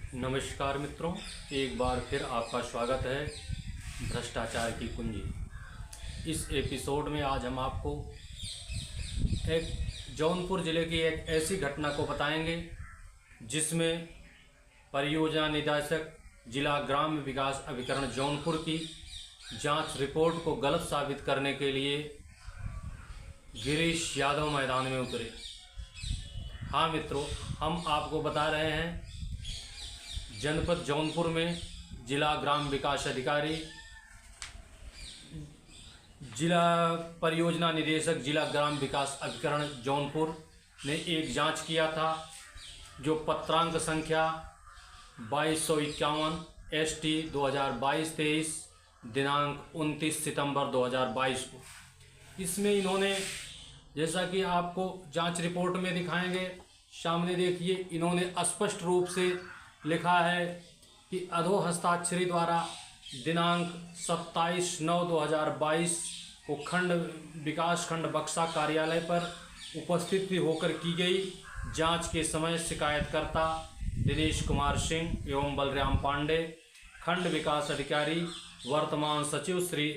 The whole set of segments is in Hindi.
नमस्कार मित्रों, एक बार फिर आपका स्वागत है भ्रष्टाचार की कुंजी। इस एपिसोड में आज हम आपको एक जौनपुर ज़िले की एक ऐसी घटना को बताएंगे जिसमें परियोजना निदेशक जिला ग्राम्य विकास अभिकरण जौनपुर की जांच रिपोर्ट को गलत साबित करने के लिए गिरीश यादव मैदान में उतरे। हाँ मित्रों, हम आपको बता रहे हैं जनपद जौनपुर में जिला ग्राम विकास अधिकारी, जिला परियोजना निदेशक जिला ग्राम विकास अभिकरण जौनपुर ने एक जांच किया था जो पत्रांक संख्या 2251 ST 2022-23 दिनांक 29 सितंबर 2022 को। इसमें इन्होंने, जैसा कि आपको जांच रिपोर्ट में दिखाएंगे, सामने देखिए, इन्होंने स्पष्ट रूप से लिखा है कि अधो हस्ताक्षरी द्वारा दिनांक 27/9/2022 को खंड विकास खंड बक्सा कार्यालय पर उपस्थित होकर की गई जांच के समय शिकायतकर्ता दिनेश कुमार सिंह एवं बलराम पांडे, खंड विकास अधिकारी वर्तमान सचिव श्री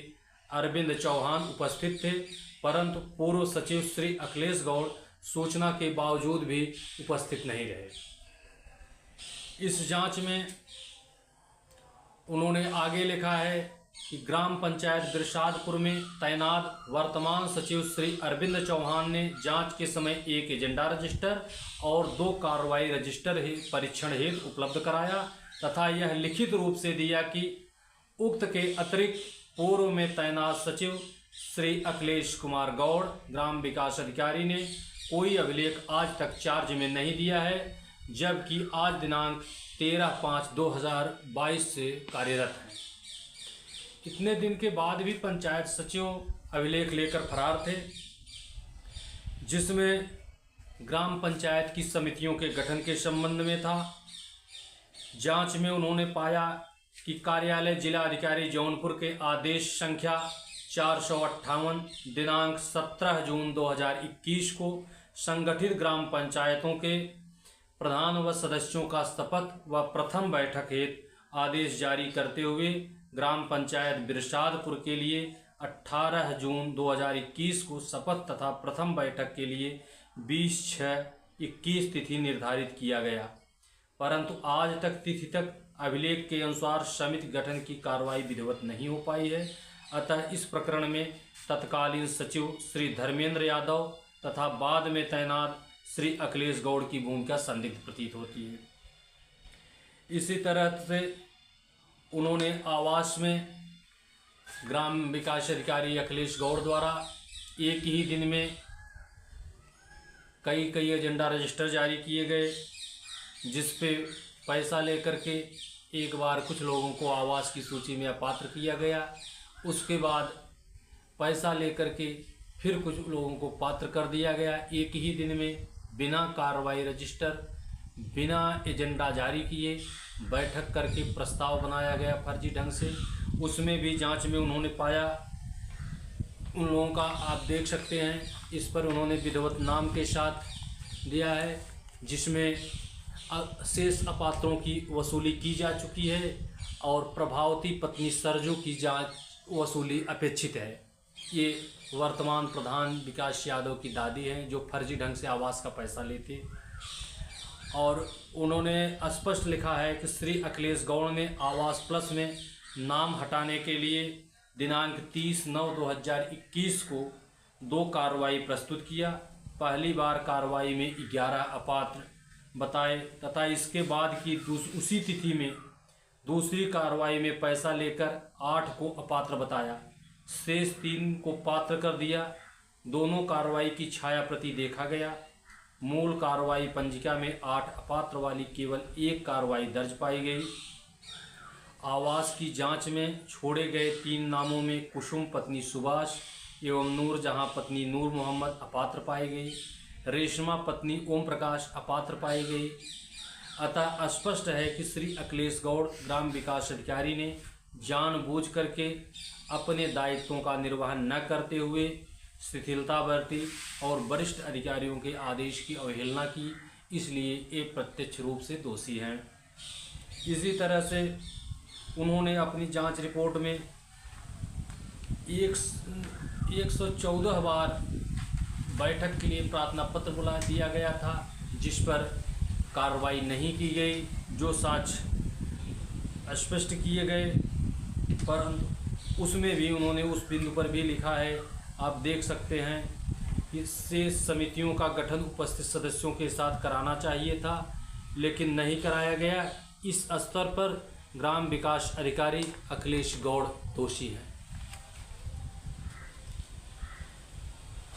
अरविंद चौहान उपस्थित थे, परंतु पूर्व सचिव श्री अखिलेश गौड़ सूचना के बावजूद भी उपस्थित नहीं रहे। इस जांच में उन्होंने आगे लिखा है कि ग्राम पंचायत बिरसादपुर में तैनात वर्तमान सचिव श्री अरविंद चौहान ने जांच के समय एक एजेंडा रजिस्टर और 2 कार्रवाई रजिस्टर परीक्षण हेतु उपलब्ध कराया तथा यह लिखित रूप से दिया कि उक्त के अतिरिक्त पूर्व में तैनात सचिव श्री अखिलेश कुमार गौड़ ग्राम विकास अधिकारी ने कोई अभिलेख आज तक चार्ज में नहीं दिया है, जबकि आज दिनांक 13/5/2022 से कार्यरत हैं। इतने दिन के बाद भी पंचायत सचिव अभिलेख लेकर फरार थे, जिसमें ग्राम पंचायत की समितियों के गठन के संबंध में था। जांच में उन्होंने पाया कि कार्यालय जिला अधिकारी जौनपुर के आदेश संख्या 458 दिनांक 17 जून 2021 को संगठित ग्राम पंचायतों के प्रधान व सदस्यों का शपथ व प्रथम बैठक हेतु आदेश जारी करते हुए ग्राम पंचायत बिरसादपुर के लिए 18 जून 2021 को शपथ तथा प्रथम बैठक के लिए 20/6/21 तिथि निर्धारित किया गया, परंतु आज तक तिथि तक अभिलेख के अनुसार समिति गठन की कार्रवाई विधिवत नहीं हो पाई है। अतः इस प्रकरण में तत्कालीन सचिव श्री धर्मेंद्र यादव तथा बाद में तैनात श्री अखिलेश गौड़ की भूमिका संदिग्ध प्रतीत होती है। इसी तरह से उन्होंने आवास में ग्राम विकास अधिकारी अखिलेश गौड़ द्वारा एक ही दिन में कई एजेंडा रजिस्टर जारी किए गए, जिस पे पैसा लेकर के एक बार कुछ लोगों को आवास की सूची में अपात्र किया गया, उसके बाद पैसा लेकर के फिर कुछ लोगों को पात्र कर दिया गया। एक ही दिन में बिना कार्रवाई रजिस्टर, बिना एजेंडा जारी किए बैठक करके प्रस्ताव बनाया गया फर्जी ढंग से। उसमें भी जांच में उन्होंने पाया, उन लोगों का आप देख सकते हैं, इस पर उन्होंने विधिवत नाम के साथ दिया है, जिसमें शेष अपात्रों की वसूली की जा चुकी है और प्रभावती पत्नी सरजू की जांच वसूली अपेक्षित है। ये वर्तमान प्रधान विकास यादव की दादी हैं जो फर्जी ढंग से आवास का पैसा लेते, और उन्होंने स्पष्ट लिखा है कि श्री अखिलेश गौड़ ने आवास प्लस में नाम हटाने के लिए दिनांक 30/9/2021 को 2 कार्रवाई प्रस्तुत किया। पहली बार कार्रवाई में 11 अपात्र बताए तथा इसके बाद की उसी तिथि में दूसरी कार्रवाई में पैसा लेकर 8 को अपात्र बताया, शेष 3 को पात्र कर दिया। दोनों कार्रवाई की छाया प्रति देखा गया। मूल कार्रवाई पंजिका में 8 अपात्र वाली केवल 1 कार्रवाई दर्ज पाई गई। आवास की जांच में छोड़े गए 3 नामों में कुसुम पत्नी सुभाष एवं नूरजहां पत्नी नूर मोहम्मद अपात्र पाई गई। रेशमा पत्नी ओम प्रकाश अपात्र पाई गई। अतः स्पष्ट है कि श्री अखिलेश गौड़ ग्राम विकास अधिकारी ने जानबूझ करके अपने दायित्वों का निर्वहन न करते हुए शिथिलता बरती और वरिष्ठ अधिकारियों के आदेश की अवहेलना की, इसलिए ये प्रत्यक्ष रूप से दोषी हैं। इसी तरह से उन्होंने अपनी जांच रिपोर्ट में 114 बार बैठक के लिए प्रार्थना पत्र बुला दिया गया था, जिस पर कार्रवाई नहीं की गई, जो साक्ष्य स्पष्ट किए गए, पर उसमें भी उन्होंने उस बिंदु पर भी लिखा है, आप देख सकते हैं कि शेष समितियों का गठन उपस्थित सदस्यों के साथ कराना चाहिए था, लेकिन नहीं कराया गया। इस स्तर पर ग्राम विकास अधिकारी अखिलेश गौड़ दोषी हैं।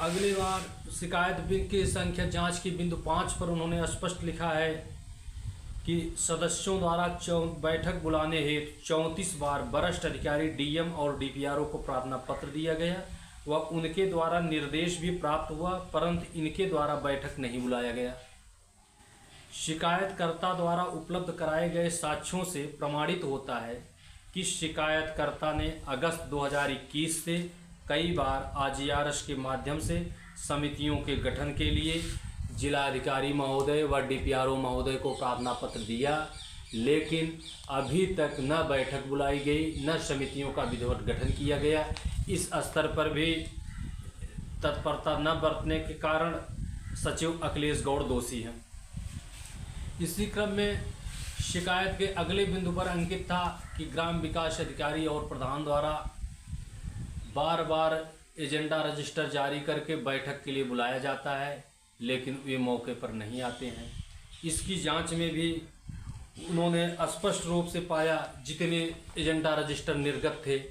अगली बार शिकायत की संख्या जांच की बिंदु 5 पर उन्होंने स्पष्ट लिखा है कि सदस्यों द्वारा बैठक बुलाने हेतु 34 बार वरिष्ठ अधिकारी डीएम और डीपीआरओ को प्रार्थना पत्र दिया गया व उनके द्वारा निर्देश भी प्राप्त हुआ, परंतु इनके द्वारा बैठक नहीं बुलाया गया। शिकायतकर्ता द्वारा उपलब्ध कराए गए साक्ष्यों से प्रमाणित होता है कि शिकायतकर्ता ने अगस्त 2021 से कई बार आरजीआरएस के माध्यम से समितियों के गठन के लिए जिलाधिकारी महोदय व डीपीआरओ महोदय को प्रार्थना पत्र दिया, लेकिन अभी तक न बैठक बुलाई गई, न समितियों का विधिवत गठन किया गया। इस स्तर पर भी तत्परता न बरतने के कारण सचिव अखिलेश गौड़ दोषी हैं। इसी क्रम में शिकायत के अगले बिंदु पर अंकित था कि ग्राम विकास अधिकारी और प्रधान द्वारा बार बार एजेंडा रजिस्टर जारी करके बैठक के लिए बुलाया जाता है, लेकिन वे मौके पर नहीं आते हैं। इसकी जांच में भी उन्होंने स्पष्ट रूप से पाया, जितने एजेंडा रजिस्टर निर्गत थे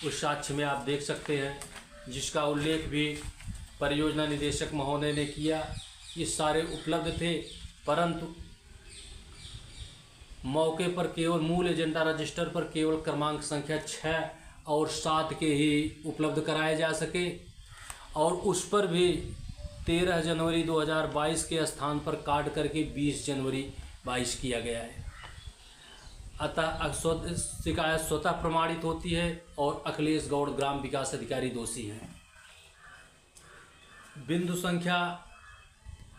उस साक्ष्य में आप देख सकते हैं, जिसका उल्लेख भी परियोजना निदेशक महोदय ने किया। ये सारे उपलब्ध थे, परंतु मौके पर केवल मूल एजेंडा रजिस्टर पर केवल क्रमांक संख्या 6 और 7 के ही उपलब्ध कराए जा सके, और उस पर भी 13 जनवरी 2022 के स्थान पर काट करके 20 जनवरी 22 किया गया है। अतः शिकायत स्वतः प्रमाणित होती है और अखिलेश गौड़ ग्राम विकास अधिकारी दोषी हैं। बिंदु संख्या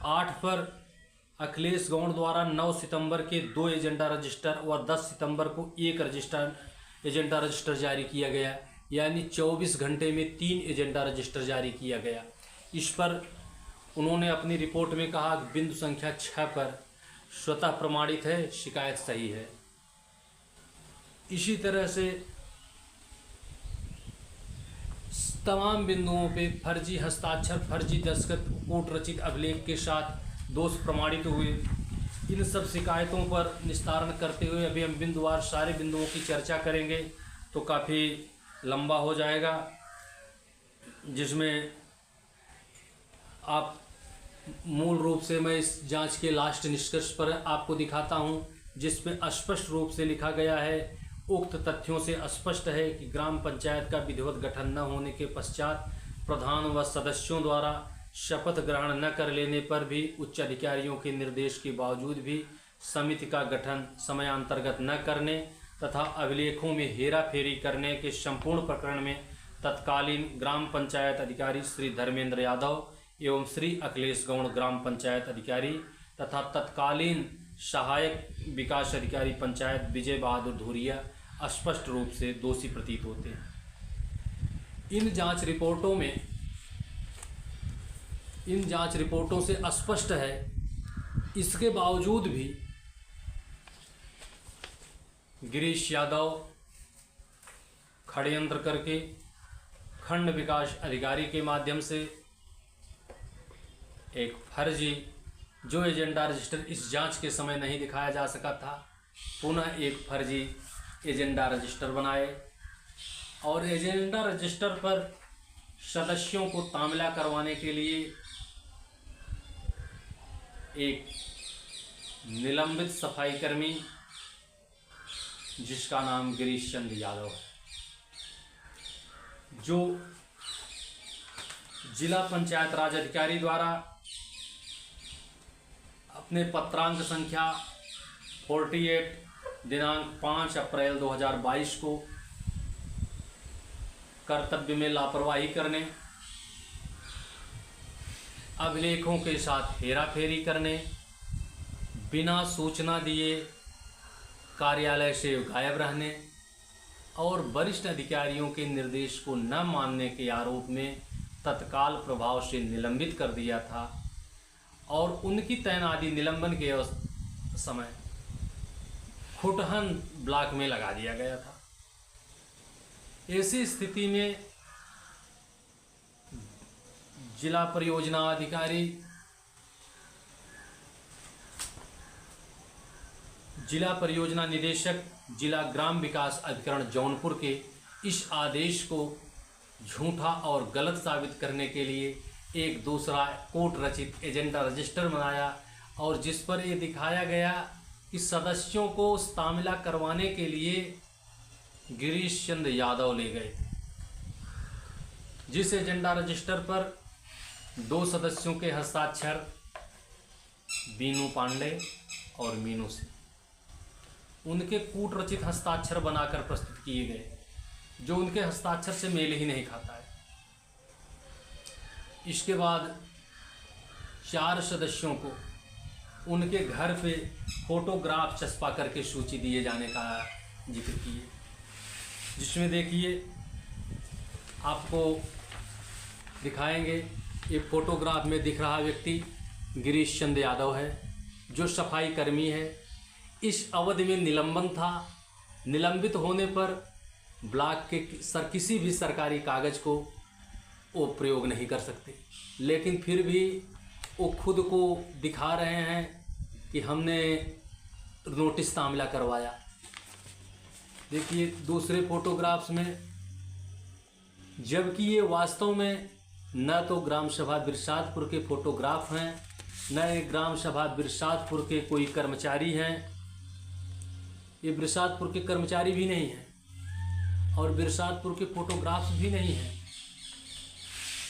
8 पर अखिलेश गौड़ द्वारा 9 सितंबर के 2 एजेंडा रजिस्टर और 10 सितंबर को 1 एजेंडा रजिस्टर जारी किया गया, यानी 24 घंटे में 3 एजेंडा रजिस्टर जारी किया गया। इस पर उन्होंने अपनी रिपोर्ट में कहा कि बिंदु संख्या 6 पर स्वतः प्रमाणित है, शिकायत सही है। इसी तरह से तमाम बिंदुओं पे फर्जी हस्ताक्षर, फर्जी दस्तखत, कूट रचित अभिलेख के साथ दोष प्रमाणित हुए। इन सब शिकायतों पर निस्तारण करते हुए अभी हम बिंदुवार सारे बिंदुओं की चर्चा करेंगे तो काफ़ी लंबा हो जाएगा, जिसमें आप मूल रूप से मैं इस जांच के लास्ट निष्कर्ष पर आपको दिखाता हूं, जिसमें स्पष्ट रूप से लिखा गया है। उक्त तथ्यों से स्पष्ट है कि ग्राम पंचायत का विधिवत गठन न होने के पश्चात प्रधान व सदस्यों द्वारा शपथ ग्रहण न कर लेने पर भी उच्च अधिकारियों के निर्देश के बावजूद भी समिति का गठन समयांतर्गत न करने तथा अभिलेखों में हेराफेरी करने के संपूर्ण प्रकरण में तत्कालीन ग्राम पंचायत अधिकारी श्री धर्मेंद्र यादव एवं श्री अखिलेश गौड़ ग्राम पंचायत अधिकारी तथा तत्कालीन सहायक विकास अधिकारी पंचायत विजय बहादुर धुरिया स्पष्ट रूप से दोषी प्रतीत होते हैं। इन जांच रिपोर्टों से स्पष्ट है, इसके बावजूद भी गिरीश यादव षड्यंत्र करके खंड विकास अधिकारी के माध्यम से एक फर्जी, जो एजेंडा रजिस्टर इस जांच के समय नहीं दिखाया जा सका था, पुनः एक फर्जी एजेंडा रजिस्टर बनाए और एजेंडा रजिस्टर पर सदस्यों को तामिला करवाने के लिए एक निलंबित सफाई कर्मी जिसका नाम गिरीश चंद्र यादव है, जो जिला पंचायत राज अधिकारी द्वारा अपने पत्रांक संख्या 48 दिनांक 5 अप्रैल 2022 को कर्तव्य में लापरवाही करने, अभिलेखों के साथ हेराफेरी करने, बिना सूचना दिए कार्यालय से गायब रहने और वरिष्ठ अधिकारियों के निर्देश को न मानने के आरोप में तत्काल प्रभाव से निलंबित कर दिया था और उनकी तैनाती निलंबन के समय खुटहन ब्लॉक में लगा दिया गया था। ऐसी स्थिति में जिला परियोजना अधिकारी, जिला परियोजना निदेशक, जिला ग्राम विकास अधिकरण जौनपुर के इस आदेश को झूठा और गलत साबित करने के लिए एक दूसरा कोर्ट रचित एजेंडा रजिस्टर बनाया और जिस पर यह दिखाया गया कि सदस्यों को तामिला करवाने के लिए गिरीश चंद्र यादव ले गए थे। जिस एजेंडा रजिस्टर पर 2 सदस्यों के हस्ताक्षर बीनू पांडे और मीनू सिंह, उनके कूट रचित हस्ताक्षर बनाकर प्रस्तुत किए गए, जो उनके हस्ताक्षर से मेल ही नहीं खाता है। इसके बाद 4 सदस्यों को उनके घर पे फोटोग्राफ चस्पा करके सूची दिए जाने का जिक्र किए, जिसमें देखिए आपको दिखाएंगे। ये फोटोग्राफ में दिख रहा व्यक्ति गिरीश चंद्र यादव है, जो सफाई कर्मी है। इस अवधि में निलंबन था। निलंबित होने पर ब्लॉक के किसी भी सरकारी कागज को वो प्रयोग नहीं कर सकते, लेकिन फिर भी वो खुद को दिखा रहे हैं कि हमने नोटिस तामिला करवाया। देखिए दूसरे फोटोग्राफ्स में, जबकि ये वास्तव में न तो ग्राम सभा बिरसातपुर के फोटोग्राफ हैं, न ये ग्राम सभा बिरसातपुर के कोई कर्मचारी हैं। ये बिरसातपुर के कर्मचारी भी नहीं हैं और बिरसातपुर के फोटोग्राफ्स भी नहीं हैं,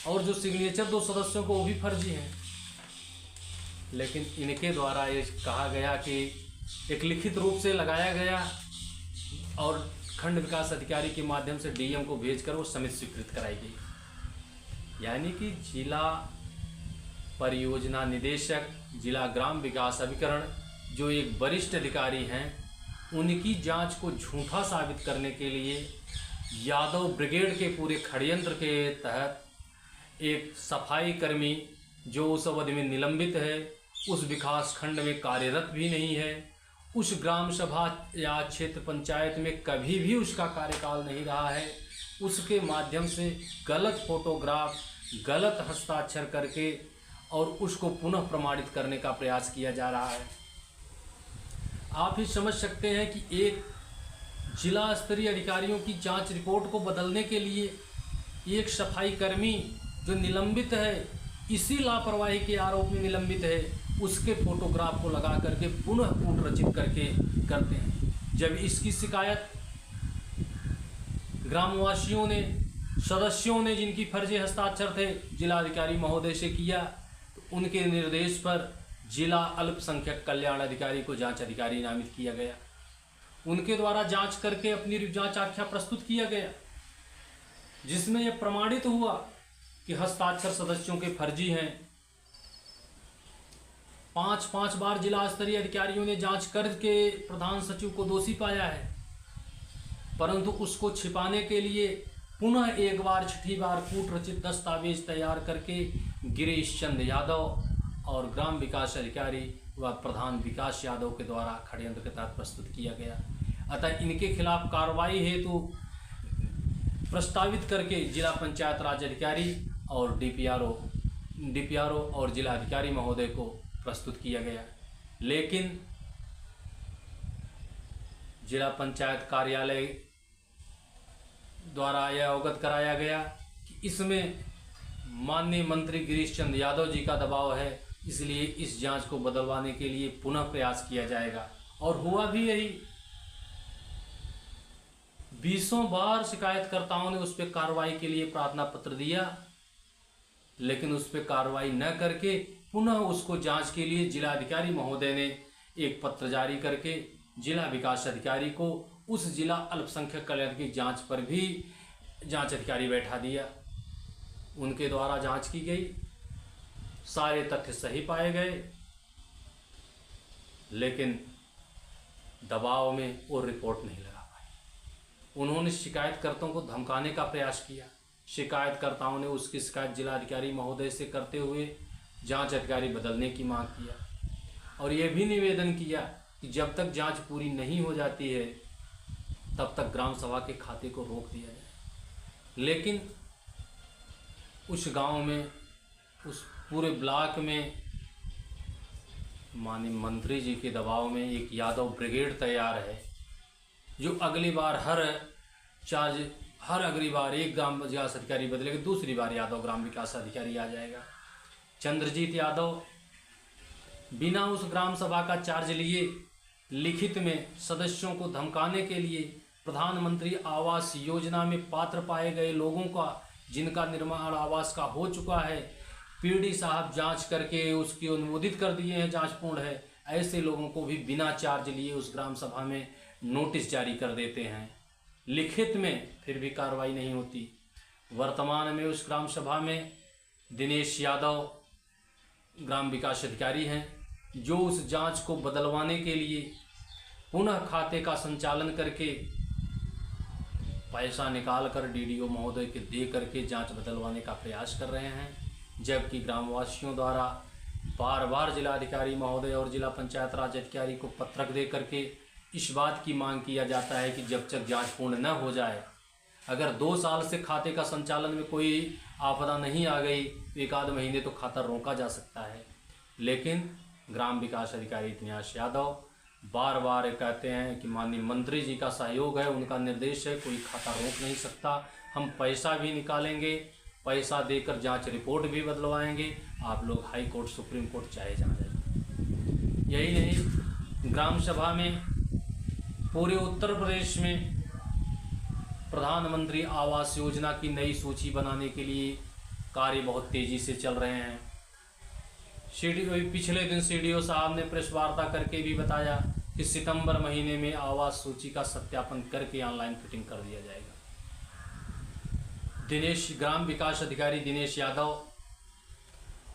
और जो सिग्नेचर 2 सदस्यों को वो भी फर्जी हैं। लेकिन इनके द्वारा ये कहा गया कि एक लिखित रूप से लगाया गया और खंड विकास अधिकारी के माध्यम से डीएम को भेजकर वो समिति स्वीकृत कराई गई। यानी कि जिला परियोजना निदेशक, जिला ग्राम विकास अभिकरण, जो एक वरिष्ठ अधिकारी हैं, उनकी जांच को झूठा साबित करने के लिए यादव ब्रिगेड के पूरे षड्यंत्र के तहत एक सफाई कर्मी जो उस अवधि में निलंबित है, उस विकास खंड में कार्यरत भी नहीं है, उस ग्राम सभा या क्षेत्र पंचायत में कभी भी उसका कार्यकाल नहीं रहा है, उसके माध्यम से गलत फोटोग्राफ, गलत हस्ताक्षर करके और उसको पुनः प्रमाणित करने का प्रयास किया जा रहा है। आप ही समझ सकते हैं कि एक जिला स्तरीय अधिकारियों की जांच रिपोर्ट को बदलने के लिए एक सफाई कर्मी जो निलंबित है, इसी लापरवाही के आरोप में निलंबित है, उसके फोटोग्राफ को लगा करके पुनः कूट रचित करके करते हैं। जब इसकी शिकायत ग्रामवासियों ने, सदस्यों ने, जिनकी फर्जी हस्ताक्षर थे, जिलाधिकारी महोदय से किया, तो उनके निर्देश पर जिला अल्पसंख्यक कल्याण अधिकारी को जांच अधिकारी नामित किया गया। उनके द्वारा जांच करके अपनी जांच आख्या प्रस्तुत किया गया, जिसमें यह प्रमाणित हुआ कि हस्ताक्षर सदस्यों के फर्जी हैं। 5 बार जिला स्तरीय अधिकारियों ने जांच करके प्रधान सचिव को दोषी पाया है, परंतु उसको छिपाने के लिए पुनः एक बार, 6ठी बार कूट रचित दस्तावेज तैयार करके गिरीश चंद्र यादव और ग्राम विकास अधिकारी व प्रधान विकास यादव के द्वारा षड्यंत्र के तहत प्रस्तुत किया गया। अतः इनके खिलाफ कार्रवाई हेतु प्रस्तावित करके जिला पंचायत राज अधिकारी और डीपीआरओ और जिला अधिकारी महोदय को प्रस्तुत किया गया। लेकिन जिला पंचायत कार्यालय द्वारा यह अवगत कराया गया कि इसमें माननीय मंत्री गिरीश चंद्र यादव जी का दबाव है, इसलिए इस जांच को बदलवाने के लिए पुनः प्रयास किया जाएगा। और हुआ भी यही। 20 बार शिकायतकर्ताओं ने उस पर कार्रवाई के लिए प्रार्थना पत्र दिया, लेकिन उस पर कार्रवाई न करके पुनः उसको जांच के लिए जिलाधिकारी महोदय ने एक पत्र जारी करके जिला विकास अधिकारी को उस जिला अल्पसंख्यक कल्याण की जांच पर भी जांच अधिकारी बैठा दिया। उनके द्वारा जांच की गई, सारे तथ्य सही पाए गए, लेकिन दबाव में वो रिपोर्ट नहीं लगा पाए। उन्होंने शिकायतकर्ताओं को धमकाने का प्रयास किया। शिकायतकर्ताओं ने उसकी शिकायत जिलाधिकारी महोदय से करते हुए जांच अधिकारी बदलने की मांग किया और ये भी निवेदन किया कि जब तक जांच पूरी नहीं हो जाती है तब तक ग्राम सभा के खाते को रोक दिया जाए। लेकिन उस गांव में, उस पूरे ब्लॉक में माननीय मंत्री जी के दबाव में एक यादव ब्रिगेड तैयार है, जो अगली बार हर अगली बार एक ग्राम विकास अधिकारी बदलेगा, दूसरी बार यादव ग्राम विकास अधिकारी आ जाएगा। चंद्रजीत यादव बिना उस ग्राम सभा का चार्ज लिए लिखित में सदस्यों को धमकाने के लिए प्रधानमंत्री आवास योजना में पात्र पाए गए लोगों का, जिनका निर्माण आवास का हो चुका है, पीडी साहब जांच करके उसकी अनुमोदित कर दिए हैं, जांच पूर्ण है, ऐसे लोगों को भी बिना चार्ज लिए उस ग्राम सभा में नोटिस जारी कर देते हैं लिखित में, फिर भी कार्रवाई नहीं होती। वर्तमान में उस ग्राम सभा में दिनेश यादव ग्राम विकास अधिकारी हैं, जो उस जांच को बदलवाने के लिए पुनः खाते का संचालन करके पैसा निकाल कर डीडीओ महोदय के दे करके जांच बदलवाने का प्रयास कर रहे हैं, जबकि ग्रामवासियों द्वारा बार बार जिलाधिकारी महोदय और जिला पंचायत राज अधिकारी को पत्रक दे करके इस बात की मांग किया जाता है कि जब तक जांच पूर्ण न हो जाए, अगर 2 साल से खाते का संचालन में कोई आपदा नहीं आ गई तो 1 आध महीने तो खाता रोका जा सकता है। लेकिन ग्राम विकास अधिकारी दिनेश यादव बार बार कहते हैं कि माननीय मंत्री जी का सहयोग है, उनका निर्देश है, कोई खाता रोक नहीं सकता, हम पैसा भी निकालेंगे, पैसा देकर जांच रिपोर्ट भी बदलवाएंगे, आप लोग हाई कोर्ट सुप्रीम कोर्ट चाहे जहाँ जाए। यही नहीं, ग्राम सभा में पूरे उत्तर प्रदेश में प्रधानमंत्री आवास योजना की नई सूची बनाने के लिए कार्य बहुत तेज़ी से चल रहे हैं। पिछले दिन सीडीओ साहब ने प्रेस वार्ता करके भी बताया कि सितंबर महीने में आवास सूची का सत्यापन करके ऑनलाइन फिटिंग कर दिया जाएगा। ग्राम विकास अधिकारी दिनेश यादव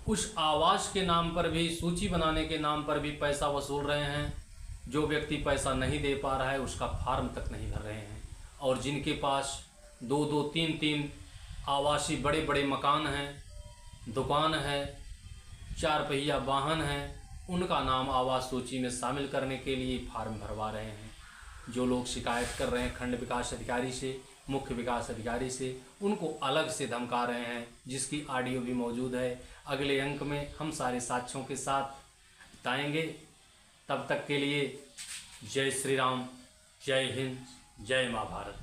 उस आवास के नाम पर भी, सूची बनाने के नाम पर भी पैसा वसूल रहे हैं। जो व्यक्ति पैसा नहीं दे पा रहा है उसका फार्म तक नहीं भर रहे हैं, और जिनके पास 2-2, 3-3 आवासीय बड़े बड़े मकान हैं, दुकान है, 4 पहिया वाहन है, उनका नाम आवास सूची में शामिल करने के लिए फार्म भरवा रहे हैं। जो लोग शिकायत कर रहे हैं खंड विकास अधिकारी से, मुख्य विकास अधिकारी से, उनको अलग से धमका रहे हैं, जिसकी ऑडियो भी मौजूद है। अगले अंक में हम सारे साक्ष्यों के साथ बताएंगे। तब तक के लिए जय श्री राम, जय हिंद, जय माँ भारत।